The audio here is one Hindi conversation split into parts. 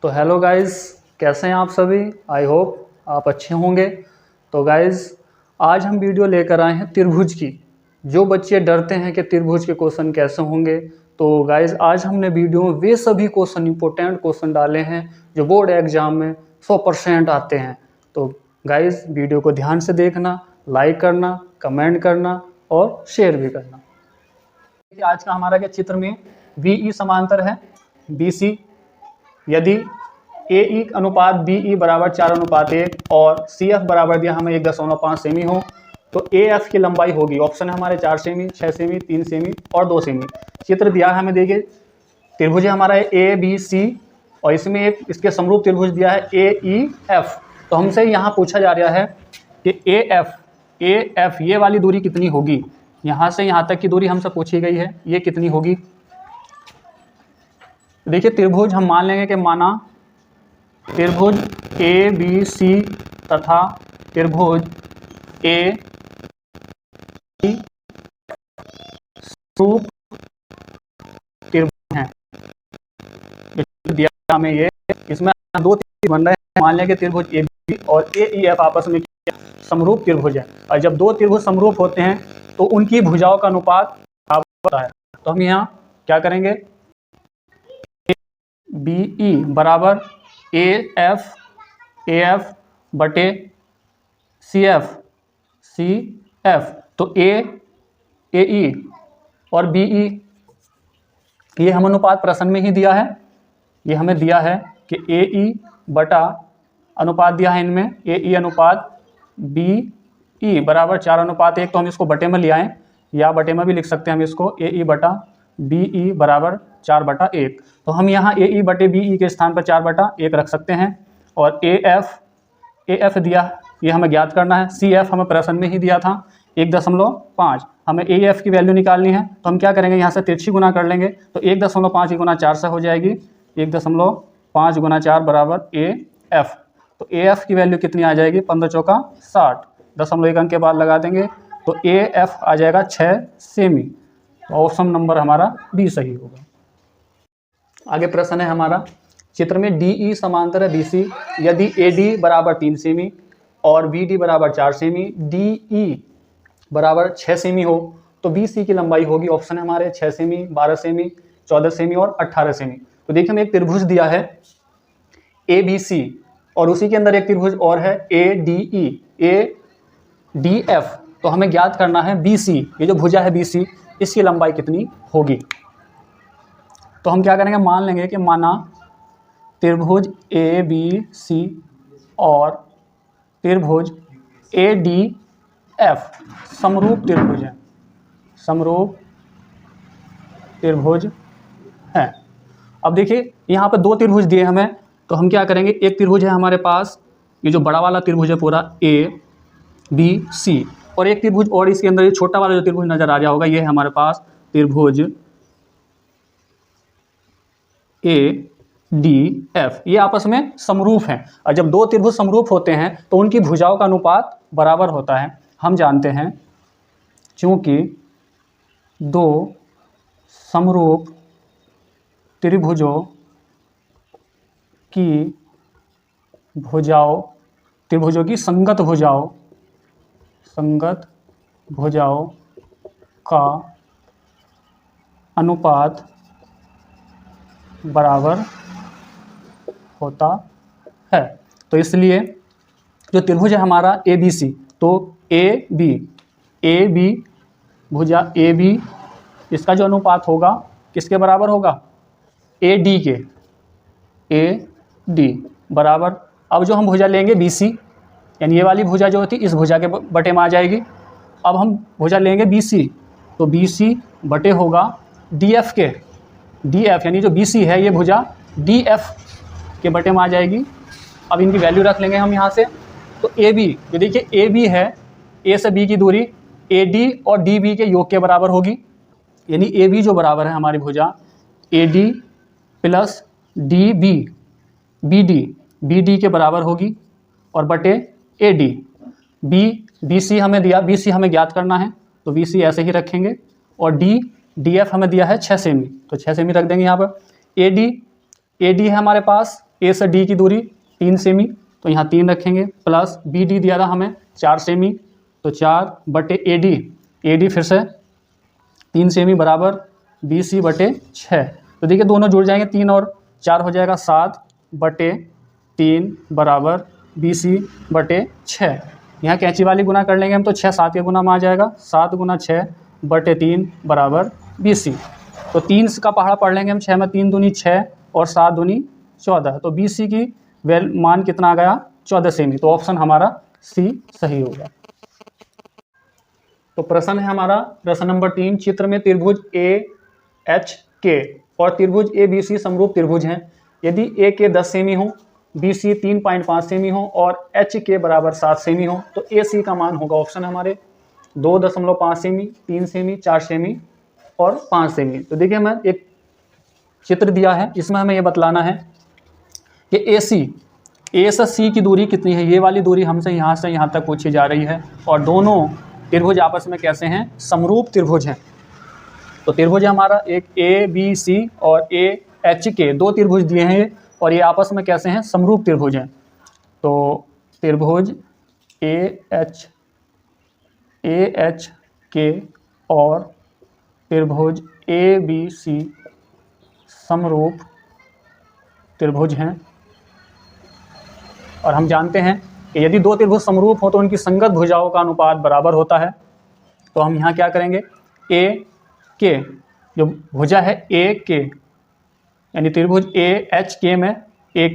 तो हेलो गाइस, कैसे हैं आप सभी। आई होप आप अच्छे होंगे। तो गाइस, आज हम वीडियो लेकर आए हैं त्रिभुज की। जो बच्चे डरते हैं कि त्रिभुज के क्वेश्चन कैसे होंगे, तो गाइस आज हमने वीडियो में वे सभी क्वेश्चन, इंपॉर्टेंट क्वेश्चन डाले हैं जो बोर्ड एग्जाम में 100% आते हैं। तो गाइस वीडियो को ध्यान से देखना, लाइक करना, कमेंट करना और शेयर भी करना। आज का हमारा क्या चित्र में VE समांतर है BC। यदि AE अनुपात BE बराबर 4:1 और CF बराबर दिया हमें 1.5 सेमी हो, तो AF की लंबाई होगी, ऑप्शन है हमारे 4 सेमी, 6 सेमी, 3 सेमी और 2 सेमी। चित्र दिया है हमें, देखिए त्रिभुज हमारा है ABC और इसमें एक इसके समरूप त्रिभुज दिया है AEF। तो हमसे यहाँ पूछा जा रहा है कि AF ये वाली दूरी कितनी होगी। यहाँ से यहाँ तक की दूरी हमसे पूछी गई है, ये कितनी होगी। देखिए त्रिभुज हम मान लेंगे कि माना त्रिभुज ABC तथा त्रिभुज AE समरूप त्रिभुज हैं। दिया हमें ये, इसमें दो त्रिभुज बन रहे हैं। मान लेंगे त्रिभुज AB और AEF आपस में समरूप त्रिभुज है, और जब दो त्रिभुज समरूप होते हैं तो उनकी भुजाओं का अनुपात होता है। तो हम यहाँ क्या करेंगे, BE बराबर AF बटे CF। तो AE और BE ये हम अनुपात प्रश्न में ही दिया है। ये हमें दिया है कि AE बटा अनुपात दिया है इनमें, AE अनुपात BE बराबर 4:1। तो हम इसको बटे में ले आएँ, या बटे में भी लिख सकते हैं हम इसको, AE बटा BE बराबर 4/1। तो हम यहाँ AE बटे BE के स्थान पर 4/1 रख सकते हैं। और AF दिया, ये हमें ज्ञात करना है। CF हमें प्रश्न में ही दिया था 1.5। हमें AF की वैल्यू निकालनी है, तो हम क्या करेंगे, यहाँ से तिरछी गुना कर लेंगे। तो 1.5 की गुना 4 से हो जाएगी, 1.5 गुना 4 बराबर AF। तो AF की वैल्यू कितनी आ जाएगी, 15 चौका 60, 0.1 अंक के बाद लगा देंगे तो AF आ जाएगा 6 सेमी। तो ऑप्शन नंबर हमारा B सही होगा। आगे प्रश्न है हमारा, चित्र में DE समांतर है BC। यदि AD बराबर 3 सेमी और BD बराबर 4 सेमी, DE बराबर 6 सेमी हो, तो BC की लंबाई होगी, ऑप्शन है हमारे 6 सेमी, 12 सेमी, 14 सेमी और 18 सेमी। तो देखिए हमें एक त्रिभुज दिया है ABC और उसी के अंदर एक त्रिभुज और है ADE, ADF। तो हमें ज्ञात करना है BC, ये जो भुजा है BC, इसकी लंबाई कितनी होगी। तो हम क्या करेंगे, मान लेंगे कि माना त्रिभुज ABC और त्रिभुज ADF समरूप त्रिभुज है, समरूप त्रिभुज है। अब देखिए यहाँ पे दो त्रिभुज दिए हमें, तो हम क्या करेंगे, एक त्रिभुज है हमारे पास, ये जो बड़ा वाला त्रिभुज है पूरा ABC, और एक त्रिभुज और इसके अंदर ये छोटा वाला जो त्रिभुज नजर आ रहा होगा, ये है हमारे पास त्रिभुज ADF। ये आपस में समरूप हैं, और जब दो त्रिभुज समरूप होते हैं तो उनकी भुजाओं का अनुपात बराबर होता है। हम जानते हैं चूंकि दो समरूप त्रिभुजों की भुजाओं, त्रिभुजों की संगत भुजाओं का अनुपात बराबर होता है। तो इसलिए जो त्रिभुज है हमारा ABC, तो AB भुजा AB, इसका जो अनुपात होगा किसके बराबर होगा, AD के, AD बराबर। अब जो हम भुजा लेंगे BC, यानी ये वाली भुजा जो होती इस भुजा के बटे में आ जाएगी। अब हम भुजा लेंगे BC, तो BC बटे होगा DF के, DF यानी जो BC है ये भुजा DF के बटे में आ जाएगी। अब इनकी वैल्यू रख लेंगे हम यहाँ से। तो AB, जो देखिए AB है, A से B की दूरी AD और DB के योग के बराबर होगी, यानी AB जो बराबर है हमारी भुजा AD प्लस DB BD के बराबर होगी, और बटे AD। BC हमें दिया, BC हमें ज्ञात करना है, तो BC ऐसे ही रखेंगे। और DF हमें दिया है 6 सेमी, तो 6 सेमी रख देंगे यहाँ पर। AD है हमारे पास ए से डी की दूरी 3 सेमी, तो यहाँ 3 रखेंगे, प्लस बी डी दिया था हमें 4 सेमी, तो 4 बटे ए डी फिर से 3 सेमी बराबर बी सी बटे 6। तो देखिए दोनों जुड़ जाएंगे, 3 और 4 हो जाएगा 7 बटे 3 बराबर बी सी बटे 6। यहाँ कैंची वाली गुना कर लेंगे हम, तो 6 7 के गुना में आ जाएगा, 7 गुना 6 बटे 3 बराबर बी सी। तो 3 का पहाड़ा पढ़ लेंगे हम, 6 में 3 दूनी 6 और 7 दूनी 14, तो बी सी की मान कितना आ गया 14 सेमी। तो ऑप्शन हमारा सी सही होगा। तो प्रश्न है हमारा प्रश्न नंबर 3, चित्र में त्रिभुज ए एच के और त्रिभुज ए बी सी समरूप त्रिभुज हैं। यदि ए के 10 सेमी हो, बी सी 3.5 सेमी हो और एच के बराबर 7 सेमी हो, तो ए सी का मान होगा ऑप्शन हमारे 2.5 सेमी, 3 सेमी, 4 सेमी और 5 सेमी। तो देखिए हमें एक चित्र दिया है, इसमें हमें ये बतलाना है कि ए से सी की दूरी कितनी है। ये वाली दूरी हमसे यहाँ से यहाँ तक पूछी जा रही है और दोनों त्रिभुज आपस में कैसे हैं, समरूप त्रिभुज हैं। तो त्रिभुज हमारा एक ए बी सी और ए एच के, 2 त्रिभुज दिए हैं और ये आपस में कैसे हैं, समरूप त्रिभुज हैं। तो त्रिभुज ए एच के और त्रिभुज ए बी सी समरूप त्रिभुज हैं और हम जानते हैं कि यदि 2 त्रिभुज समरूप हो तो उनकी संगत भुजाओं का अनुपात बराबर होता है। तो हम यहाँ क्या करेंगे, ए के जो भुजा है ए के, यानी त्रिभुज ए एच के में ए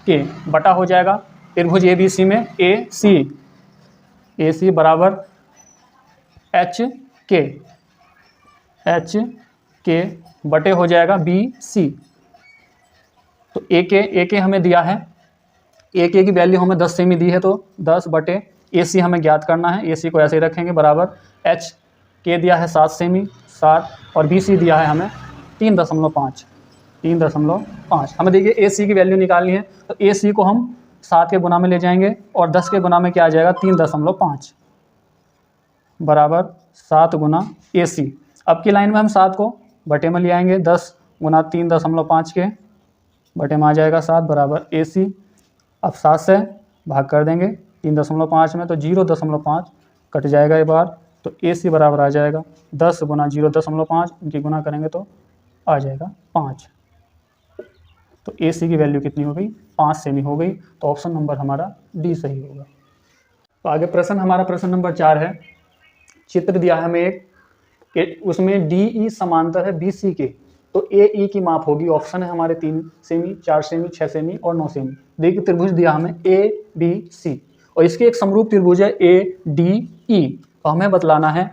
के बटा हो जाएगा त्रिभुज ए बी सी में ए सी बराबर एच के बटे हो जाएगा बी सी। तो ए के हमें दिया है, ए के की वैल्यू हमें 10 सेमी दी है, तो 10 बटे ए सी हमें ज्ञात करना है। ए सी को ऐसे ही रखेंगे बराबर एच के दिया है 7 सेमी 7 और बी सी दिया है हमें 3.5। हमें देखिए ए सी की वैल्यू निकालनी है, तो ए सी को हम 7 के गुना में ले जाएंगे और 10 के गुना में क्या आ जाएगा 3.5 बराबर 7 गुना ए सी। अब की लाइन में हम 7 को बटे में ले आएंगे, 10 गुना 3.5 के बटे में आ जाएगा 7 बराबर ए सी। अब 7 से भाग कर देंगे 3.5 में, तो 0.5 कट जाएगा एक बार, तो ए सी बराबर आ जाएगा 10 गुना 0.5, इनकी गुना करेंगे तो आ जाएगा 5। तो ए सी की वैल्यू कितनी हो गई, 5 सेमी हो गई। तो ऑप्शन नंबर हमारा डी सही होगा। तो आगे प्रश्न हमारा प्रश्न नंबर 4 है। चित्र दिया है हमें एक, उसमें डी ई समांतर है बी सी के, तो ए ई की माप होगी। ऑप्शन है हमारे 3 सेमी, 4 सेमी, 6 सेमी और 9 सेमी। देखिए त्रिभुज दिया हमें ए बी सी और इसके एक समरूप त्रिभुज है ए डी ई। तो हमें बतलाना है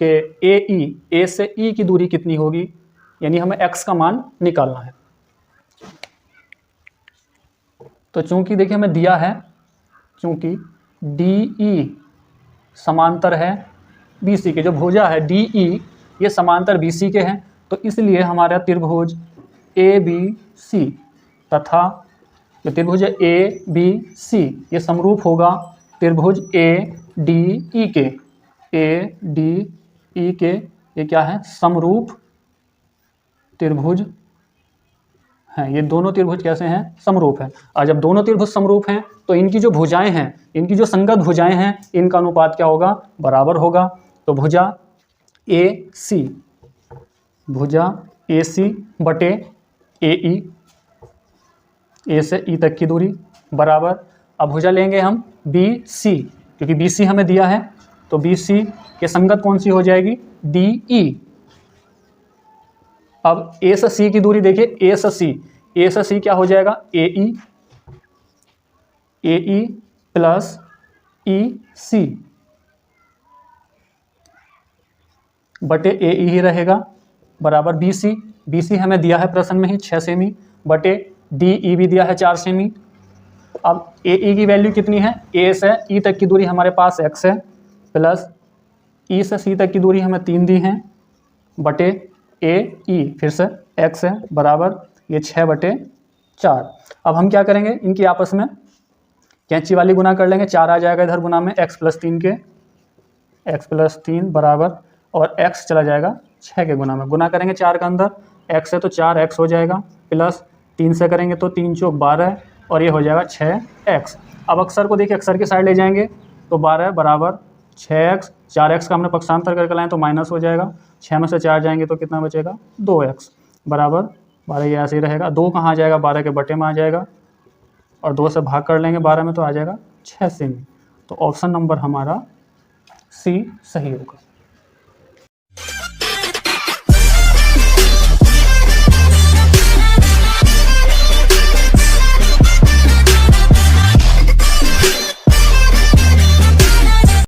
कि ए से ई की दूरी कितनी होगी, यानी हमें एक्स का मान निकालना है। तो चूंकि देखिए हमें दिया है, चूंकि डी ई समांतर है बी सी के, जो भुजा है डी ई ये समांतर बी सी के हैं, तो इसलिए हमारा त्रिभुज ए बी सी तथा जो त्रिभुज ए बी सी ये समरूप होगा त्रिभुज ए डी ई के। ए डी ई के ये क्या है, समरूप त्रिभुज हैं। ये दोनों त्रिभुज कैसे हैं, समरूप हैं। और जब दोनों त्रिभुज समरूप हैं तो इनकी जो भुजाएं हैं, इनकी जो संगत भुजाएं हैं, इनका अनुपात क्या होगा, बराबर होगा। तो भुजा ए सी बटे ए ई, ए से ई तक की दूरी बराबर, अब भुजा लेंगे हम बी सी, क्योंकि बी सी हमें दिया है, तो बी सी के संगत कौन सी हो जाएगी, डी ई। अब ए से सी की दूरी देखिए, ए से सी क्या हो जाएगा, ए ई प्लस ई सी बटे ए ई ही रहेगा बराबर बी सी हमें दिया है प्रश्न में ही 6 सेमी बटे डी ई भी दिया है 4 सेमी। अब ए ई की वैल्यू कितनी है, ए से ई तक की दूरी हमारे पास x है, प्लस ई से सी तक की दूरी हमें 3 दी हैं बटे ए ई फिर से x है बराबर ये 6 बटे 4। अब हम क्या करेंगे, इनकी आपस में कैंची वाली गुना कर लेंगे, 4 आ जाएगा इधर गुना में x प्लस 3 बराबर, और x चला जाएगा 6 के गुना में, गुना करेंगे 4 का अंदर x है तो 4x हो जाएगा, प्लस 3 से करेंगे तो 3 चौक 12 और ये हो जाएगा 6x। अब अक्सर को देखिए अक्सर की साइड ले जाएंगे तो 12 बराबर 6x, 4x का हमने पक्षांतर करके लाएं तो माइनस हो जाएगा, 6 में से 4 जाएंगे तो कितना बचेगा 2x बराबर 12। ये ऐसे ही रहेगा, 2 कहाँ आ जाएगा 12 के बटे में आ जाएगा और 2 से भाग कर लेंगे 12 में तो आ जाएगा 6 से। तो ऑप्शन नंबर हमारा सी सही होगा।